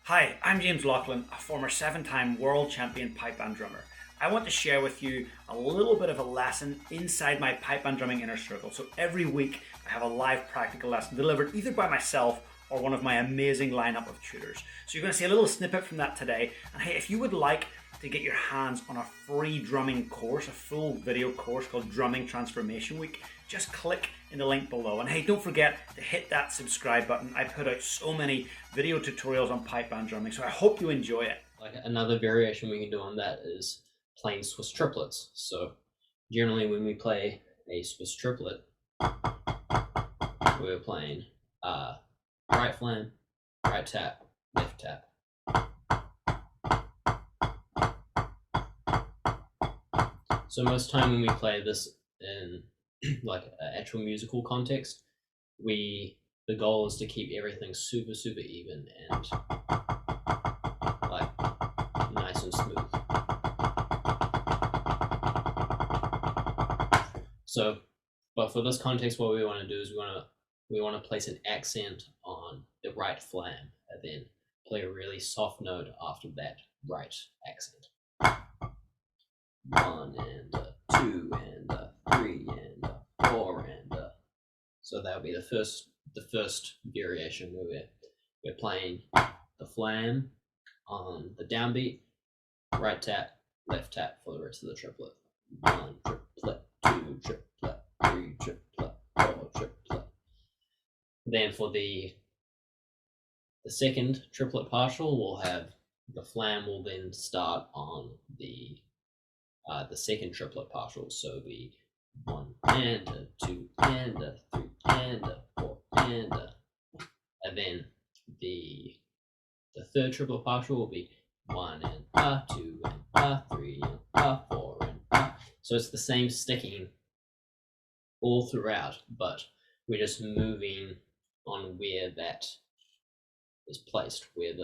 Hi, I'm James Laughlin, a former 7-time world champion pipe band drummer. I want to share with you a little bit of a lesson inside my pipe band drumming inner circle. So every week I have a live practical lesson delivered either by myself or one of my amazing lineup of tutors. So you're going to see a little snippet from that today. And hey, if you would like to get your hands on a free drumming course, a full video course called Drumming Transformation Week, just click in the link below. And hey, don't forget to hit that subscribe button. I put out so many video tutorials on pipe band drumming, so I hope you enjoy it. Like another variation we can do on that is playing Swiss triplets. So generally when we play a Swiss triplet, we're playing right flam, right tap, left tap. So most time when we play this in like an actual musical context, the goal is to keep everything super even and like nice and smooth. So, but for this context, what we want to do is we want to place an accent on the right flam and then play a really soft note after that right accent. 1 and 2 and 3 and 4 and so that'll be the first variation where we're playing the flam on the downbeat, right tap, left tap for the rest of the triplet. 1 triplet, 2 triplet, 3 triplet, 4 triplet. Then for the second triplet partial, we'll have the flam will then start on the second triplet partial. So be 1 and 2 and 3 and 4 and then the third triplet partial will be 1 and 2 and 3 and 4 and so it's the same sticking all throughout, but we're just moving on where that is placed, where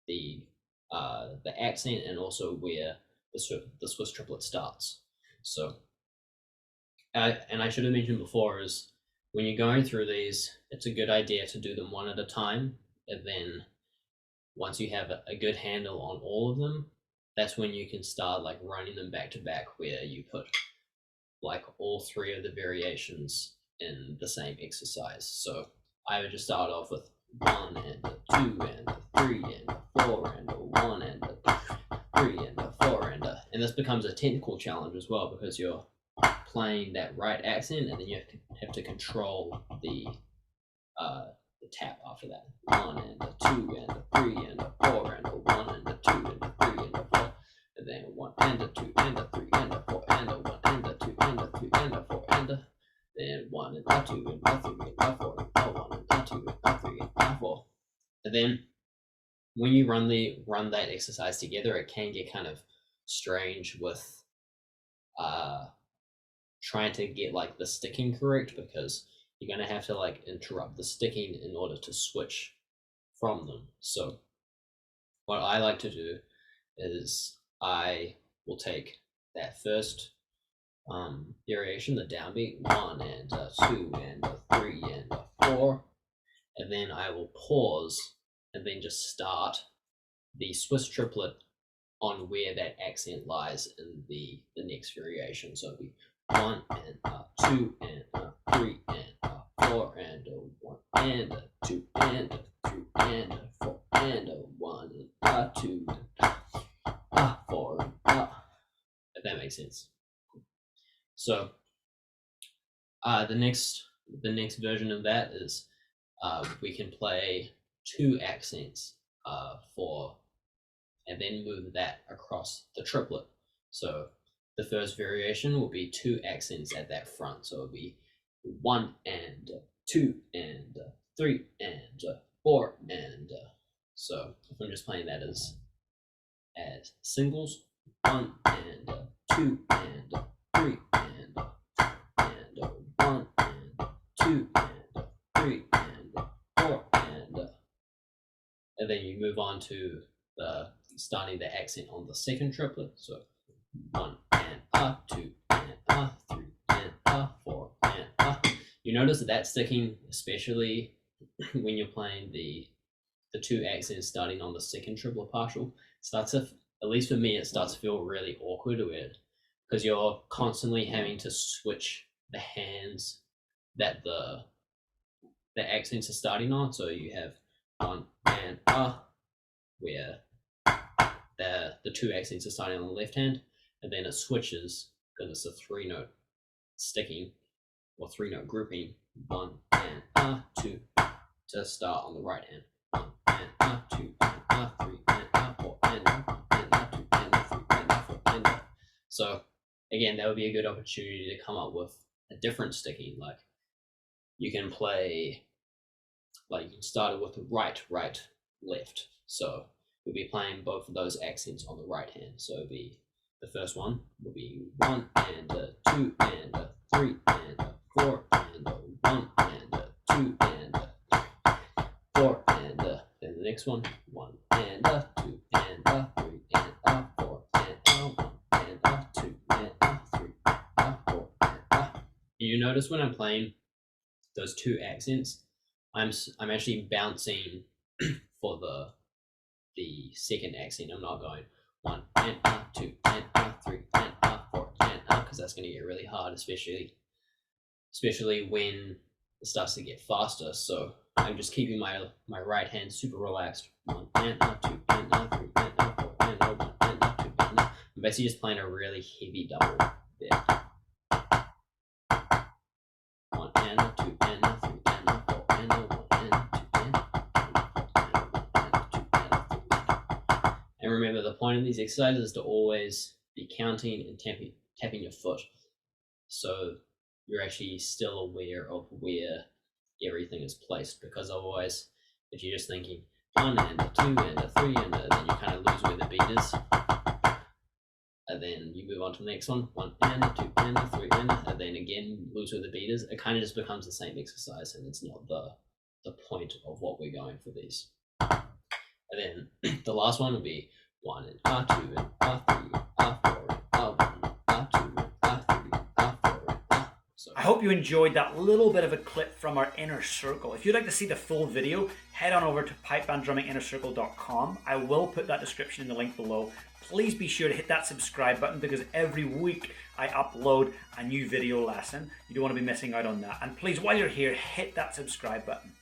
the accent and also where the Swiss triplet starts. So, and I should have mentioned before is when you're going through these, it's a good idea to do them one at a time, and then once you have a good handle on all of them, that's when you can start like running them back to back, where you put like all three of the variations in the same exercise. So I would just start off with 1 and 2 and 3 and 4 and 1 and 3 and 4 and this becomes a technical challenge as well because you're playing that right accent and then you have to control the tap after that. 1 and 2 and 3 and 4 and 1 and 2 and 3 and 4 and then 1 and 2 and 3 and 4 and 1 and 2 and 3 and 4 and then 1 and 2 and 3 and 4 and 1 and 2 and 3 and 4. And then when you run that exercise together, it can get kind of strange with trying to get like the sticking correct because you're going to have to like interrupt the sticking in order to switch from them. So what I like to do is I will take that first variation, the downbeat, 1 and 2 and 3 and 4, and then I will pause and then just start the Swiss triplet on where that accent lies in the next variation. So it'll be 1 and 2 and 3 and 4 and 1 and 2 and 3 and 4 and 1 and 2 and 4 if that makes sense. So the next version of that is we can play 2 accents and then move that across the triplet. So the first variation will be 2 accents at that front. So it'll be 1 and 2 and 3 and 4 and so if I'm just playing that as singles, 1 and 2 and 3 and 1 and 2 and 3 and 4 and then you move on to starting the accent on the second triplet. So 1 and 2 and 3 and 4 and you notice that sticking, especially when you're playing the the two accents starting on the second triplet partial starts to, at least for me, it starts to feel really awkward because you're constantly having to switch the hands that the accents are starting on. So you have one and where the two accents are starting on the left hand, and then it switches because it's a 3-note sticking or 3-note grouping, one and two, to start on the right hand. One and two and three and four and one and two and three and four and. So again, that would be a good opportunity to come up with a different sticking. Like you can play, like you can start it with the right, left. So we'll be playing both of those accents on the right hand. So it'll be the first one will be one and two and three and four and one and two and four and then the next one and two and three and four and one and two and three and four and. You notice when I'm playing those two accents, I'm actually bouncing for the second accent. I'm not going one and two and three and four and because that's going to get really hard, especially when it starts to get faster. So I'm just keeping my right hand super relaxed. One and two and three and four and one and two and. I'm basically just playing a really heavy double there. One and two and three and four and one and two and two and three. And remember, the point of these exercises is to always be counting and tapping your foot, so you're actually still aware of where everything is placed. Because otherwise, if you're just thinking one and two and three and then you kind of lose where the beat is. And then you move on to the next one and two and three and then again lose where the beat is. It kind of just becomes the same exercise, and it's not the point of what we're going for these. And then the last one will be one and two and three and four and one two and three and four and. So I hope you enjoyed that little bit of a clip from our inner circle. If you'd like to see the full video, head on over to pipebandrumminginnercircle.com. I will put that description in the link below. Please be sure to hit that subscribe button, because every week I upload a new video lesson. You don't want to be missing out on that. And please, while you're here, hit that subscribe button.